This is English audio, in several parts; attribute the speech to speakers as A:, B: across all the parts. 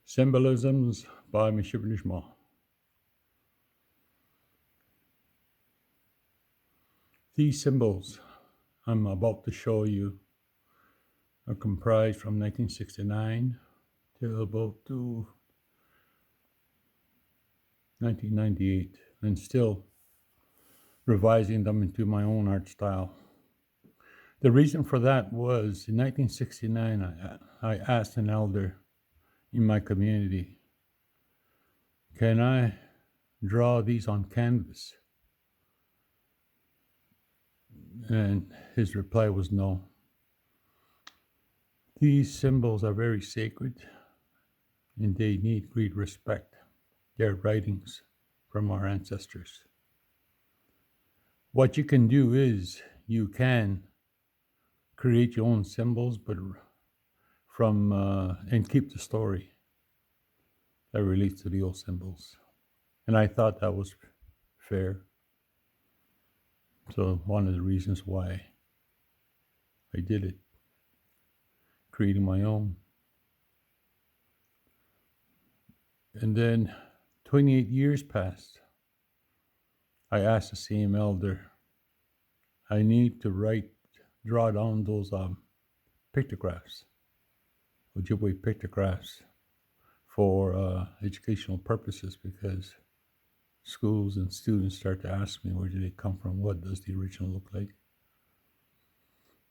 A: Symbolisms by Mishibinijima. These symbols I'm about to show you are comprised from 1969 till about to 1998, and still revising them into my own art style. The reason for that was in 1969, I asked an elder in my community, can I draw these on canvas? And his reply was no. These symbols are very sacred and they need great respect. They're writings from our ancestors. What you can do is you can create your own symbols, but from and keep the story that relates to the old symbols. And I thought that was fair. So one of the reasons why I did it, creating my own. And then 28 years passed. I asked the same elder, I need to draw down those pictographs, Ojibwe pictographs, for educational purposes, because schools and students start to ask me, where do they come from? What does the original look like?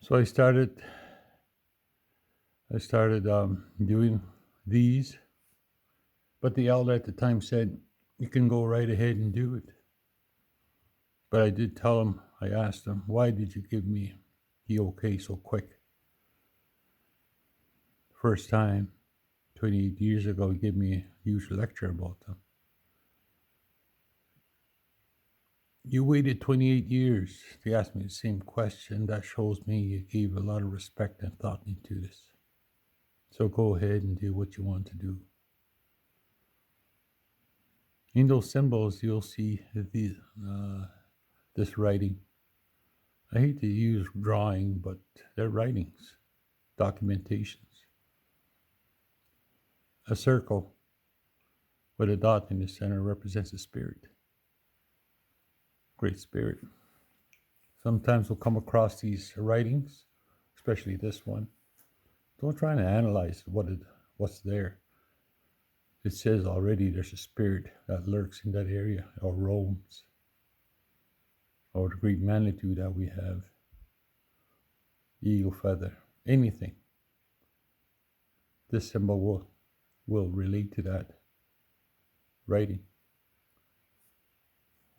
A: So I started doing these, but the elder at the time said, you can go right ahead and do it. But I did tell him, I asked him, why did you give me the okay so quick? First time, 28 years ago, he gave me a huge lecture about them. You waited 28 years to ask me the same question. That shows me you gave a lot of respect and thought into this. So go ahead and do what you want to do. In those symbols, you'll see this writing. I hate to use drawing, but they're writings, documentations. A circle with a dot in the center represents a spirit. Great spirit. Sometimes we'll come across these writings, especially this one. Don't try to analyze what's there. It says already there's a spirit that lurks in that area or roams, or the great magnitude that we have, eagle feather, anything. This symbol will relate to that writing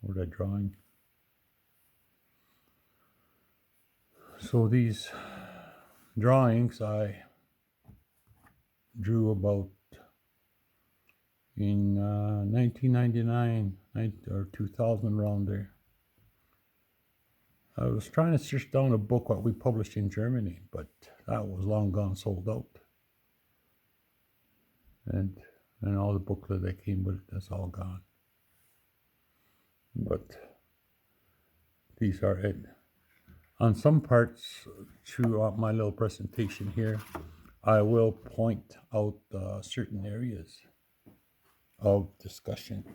A: or that drawing. So these drawings I drew about in 1999 or 2000, around there. I was trying to search down a book what we published in Germany, but that was long gone, sold out. And all the booklet that came with it, that's all gone. But these are it. On some parts throughout my little presentation here, I will point out certain areas of discussion.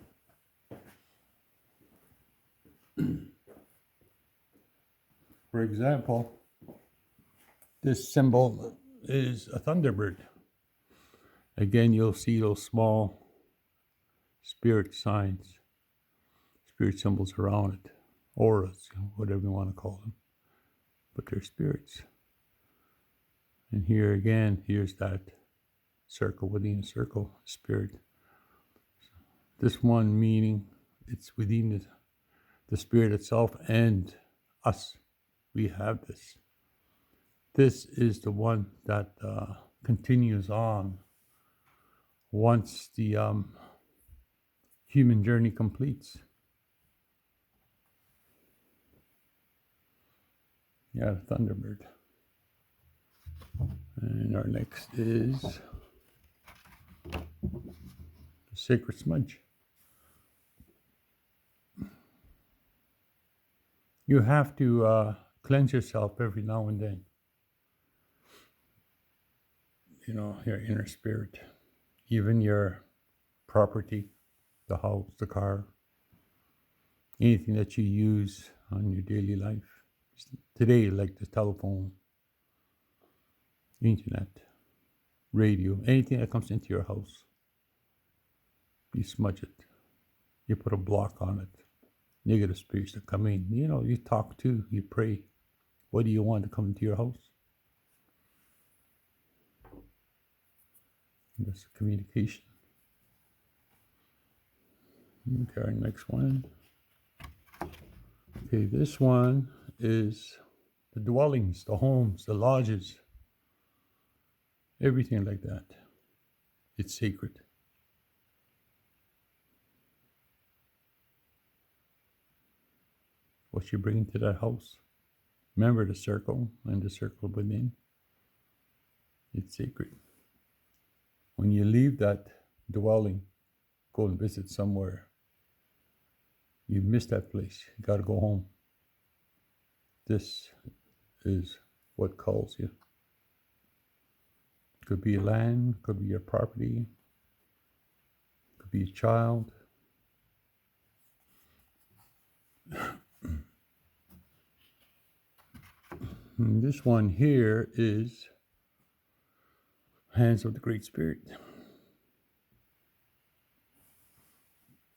A: For example, this symbol is a Thunderbird. Again, you'll see those small spirit signs, spirit symbols around it, auras, whatever you want to call them, but they're spirits. And here again, here's that circle within a circle, spirit. This one meaning it's within the spirit itself and us. We have this. This is the one that continues on once the human journey completes. Yeah, the Thunderbird. And our next is the Sacred Smudge. You have to cleanse yourself every now and then. You know, your inner spirit. even your property, the house, the car, anything that you use on your daily life. Today, like the telephone, internet, radio, anything that comes into your house, you smudge it. You put a block on it. Negative spirits that come in. You talk to, you pray. What do you want to come into your house? That's communication. Okay, our next one. Okay, this one is the dwellings, the homes, the lodges, everything like that. It's sacred. What you bring into that house. Remember the circle and the circle within. It's sacred. When you leave that dwelling, go and visit somewhere, you miss that place. You got to go home. This is what calls you. Could be land, could be your property, could be a child. And this one here is Hands of the Great Spirit.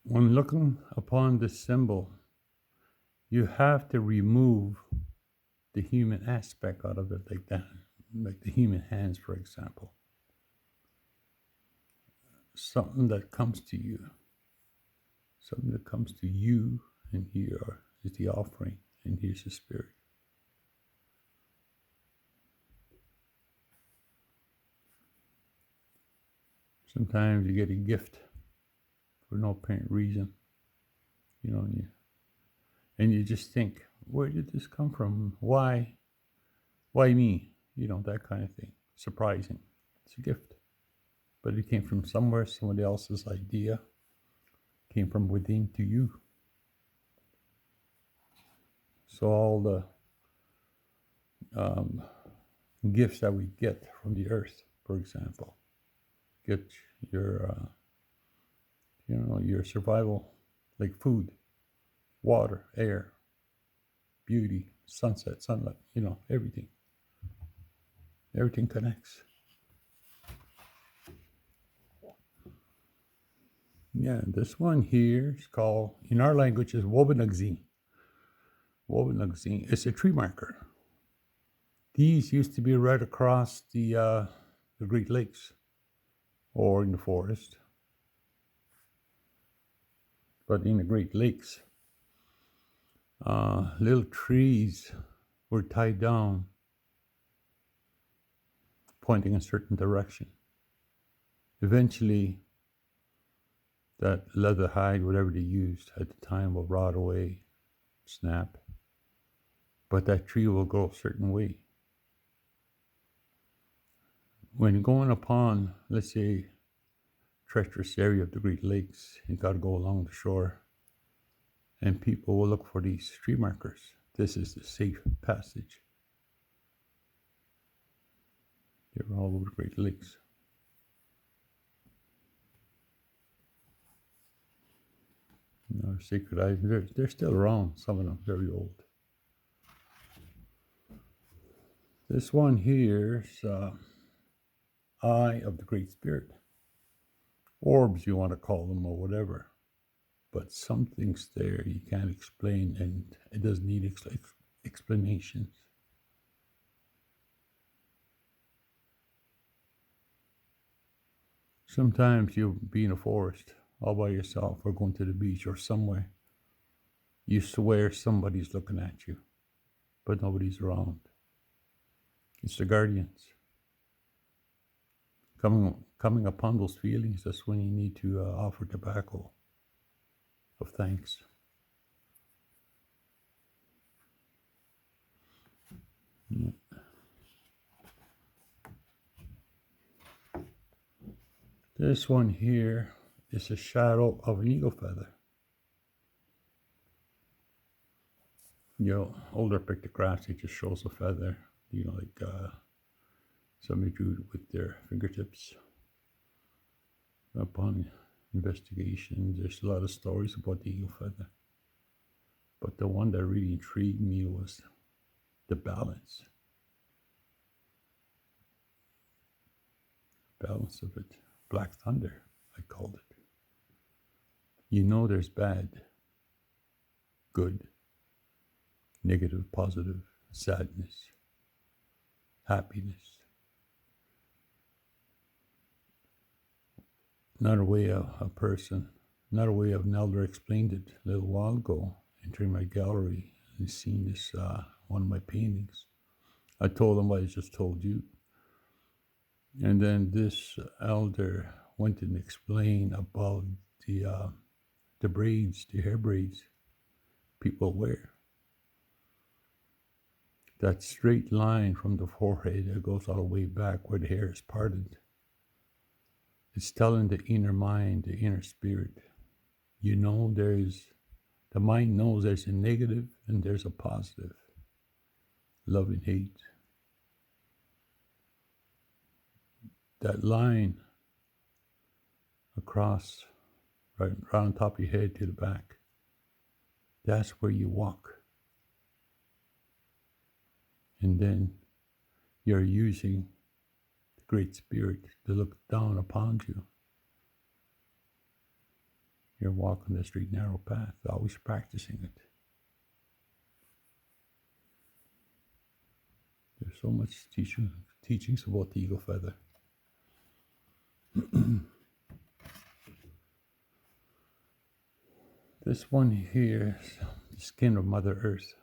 A: When looking upon this symbol, you have to remove the human aspect out of it, like that, like the human hands, for example. Something that comes to you, and here is the offering, and here's the spirit. Sometimes you get a gift for no apparent reason, and you just think, where did this come from? Why me? That kind of thing. Surprising. It's a gift. But it came from somewhere, somebody else's idea. Came from within to you. So all the gifts that we get from the earth, for example, get your, your survival, like food, water, air, beauty, sunset, sunlight, everything. Everything connects. Yeah, this one here is called, in our language, is Wobbenagzi. Wobbenagzi. It's a tree marker. These used to be right across the Great Lakes or in the forest. But in the Great Lakes, little trees were tied down, pointing in a certain direction. Eventually, that leather hide, whatever they used at the time, will rot away, snap. But that tree will grow a certain way. When going upon, let's say, treacherous area of the Great Lakes, you got to go along the shore, and people will look for these tree markers. This is the safe passage. They're all over the Great Lakes. Sacred items, they're still around, some of them very old. This one here is Eye of the Great Spirit. Orbs, you want to call them, or whatever. But something's there you can't explain, and it doesn't need explanations. Sometimes you'll be in a forest all by yourself, or going to the beach or somewhere. You swear somebody's looking at you, but nobody's around. It's the guardians. Coming upon those feelings, that's when you need to offer tobacco of thanks. Yeah. This one here is a shadow of an eagle feather. Older pictographs, it just shows a feather, like somebody drew it with their fingertips. upon investigation, there's a lot of stories about the eagle feather. But the one that really intrigued me was the balance. Balance of it. Black thunder, I called it. You know there's bad, good, negative, positive, sadness, happiness. Another way an elder explained it a little while ago, entering my gallery and seeing this, one of my paintings. I told him what I just told you. And then this elder went and explained about the braids, the hair braids people wear. That straight line from the forehead that goes all the way back where the hair is parted. It's telling the inner mind, the inner spirit, you know, the mind knows there's a negative and there's a positive. Love and hate. That line across, right on top of your head to the back, that's where you walk. And then you're using the Great Spirit to look down upon you. You're walking the straight, narrow path, always practicing it. There's so much teachings about the eagle feather. This one here is the skin of Mother Earth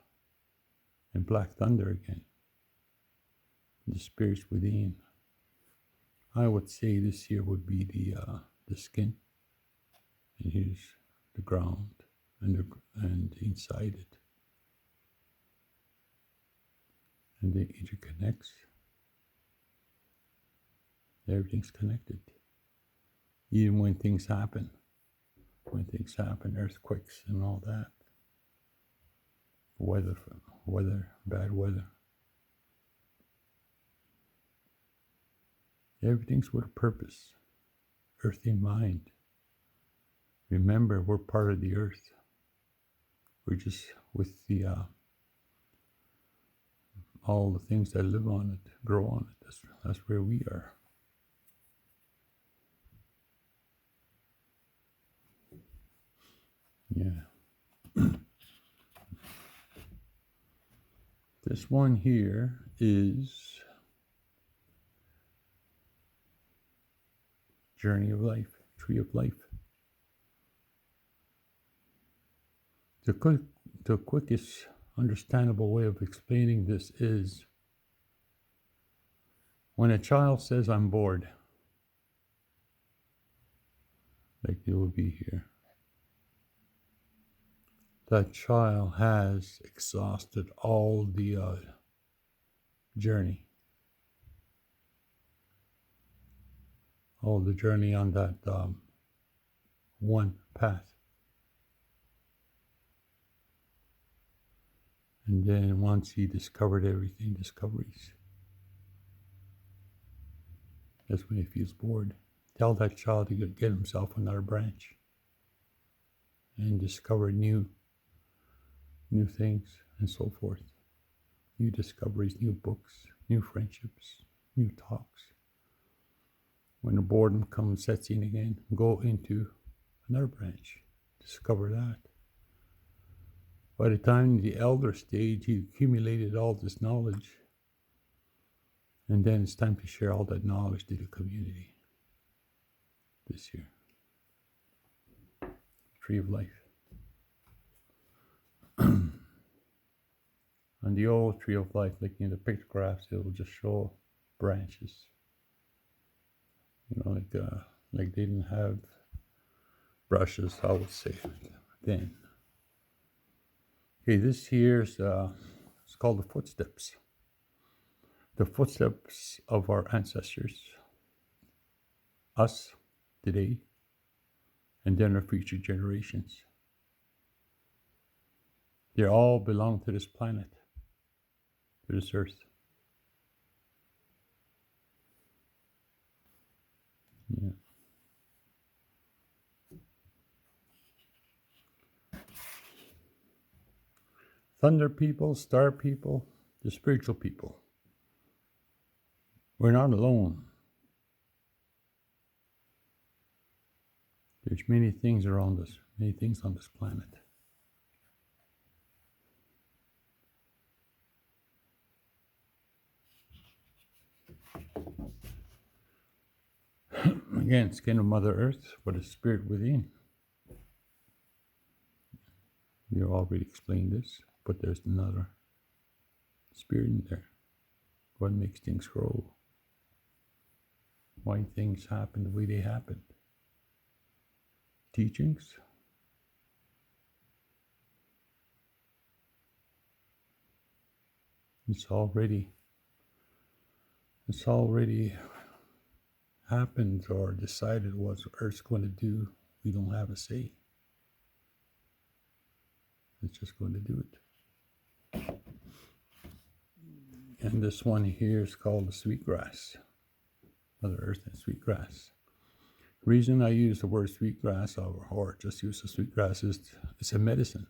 A: and Black Thunder again. The spirits within. I would say this here would be the skin, and here's the ground and inside it, and it interconnects. Everything's connected. Even when things happen, earthquakes and all that, weather, bad weather. Everything's with a purpose. Earth in mind. Remember, we're part of the earth. We're just with the all the things that live on it, grow on it. That's where we are. Yeah. This one here is Journey of Life, Tree of Life. The quickest understandable way of explaining this is when a child says, I'm bored, like it will be here, that child has exhausted all the journey. All the journey on that one path. And then once he discovered everything, discoveries, that's when he feels bored. Tell that child to get himself another branch and discover new things and so forth. New discoveries, new books, new friendships, new talks. When the boredom comes, sets in again, go into another branch, discover that. By the time the elder stage, he accumulated all this knowledge, and then it's time to share all that knowledge to the community. This year, Tree of Life. On the old Tree of Life, like in the pictographs, it will just show branches. You know, like they didn't have brushes, I would say, then. Okay, this here's it's called the footsteps. The footsteps of our ancestors, us today, and then our future generations. They all belong to this planet, to this earth. Yeah. thunder people, star people, the spiritual people. We're not alone. There's many things around us, many things on this planet. Again, skin of Mother Earth, but a spirit within. You already explained this, but there's another spirit in there. What makes things grow? Why things happen the way they happen? Teachings? It's already happened or decided what Earth's going to do. We don't have a say. It's just going to do it. And this one here is called the sweetgrass. Mother Earth and sweetgrass. Reason I use the word sweetgrass or just use the sweetgrass is it's a medicine.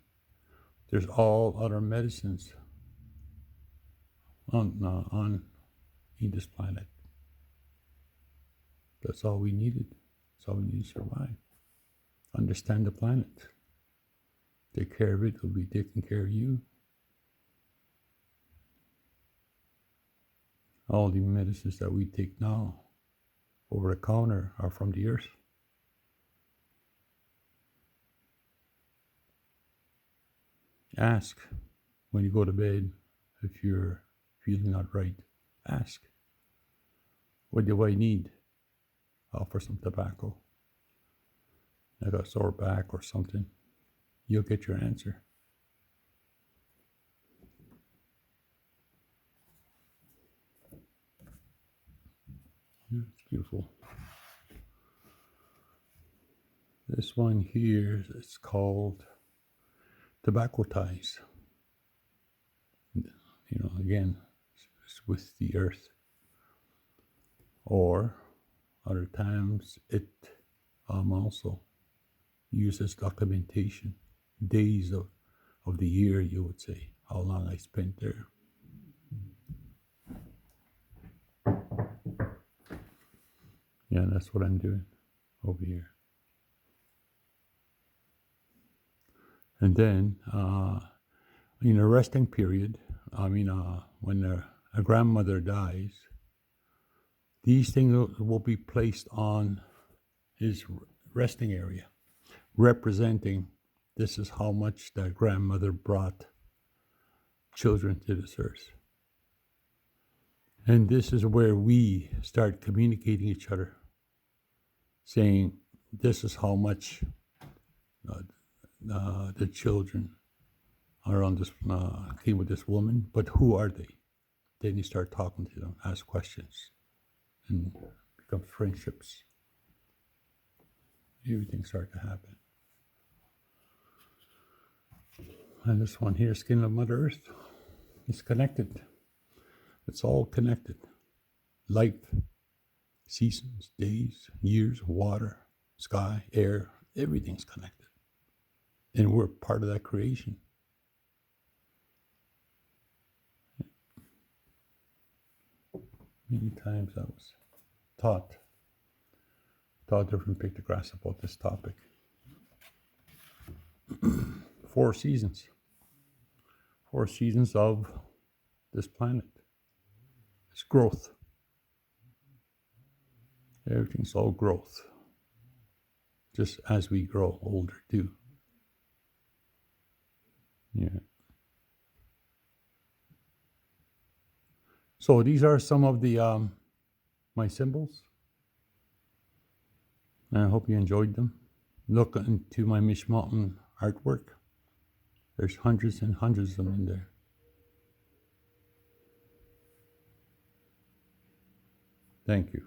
A: There's all other medicines on this planet. That's all we needed. That's all we need to survive. Understand the planet. Take care of it. It'll be taking care of you. All the medicines that we take now over the counter are from the earth. Ask when you go to bed if you're feeling not right. Ask, what do I need? Offer some tobacco. I got a sore back or something. You'll get your answer. Yeah, it's beautiful. This one here is called tobacco ties. You know, again, it's with the earth. Or other times it also uses documentation. Days of the year, you would say, how long I spent there. Yeah, that's what I'm doing over here. And then, in a resting period, when a grandmother dies, these things will be placed on his resting area, representing this is how much that grandmother brought children to this earth. And this is where we start communicating each other, saying this is how much the children are on this, came with this woman, but who are they? Then you start talking to them, ask questions, and become friendships. Everything starts to happen. And this one here, skin of Mother Earth, is connected. It's all connected. Life, seasons, days, years, water, sky, air, everything's connected. And we're part of that creation. Many times I was taught different pictographs about this topic. 4 seasons. 4 seasons of this planet. It's growth. Everything's all growth. Just as we grow older too. Yeah. So these are some of the my symbols. And I hope you enjoyed them. Look into my Mishmountain artwork. There's hundreds and hundreds of them in there. Thank you.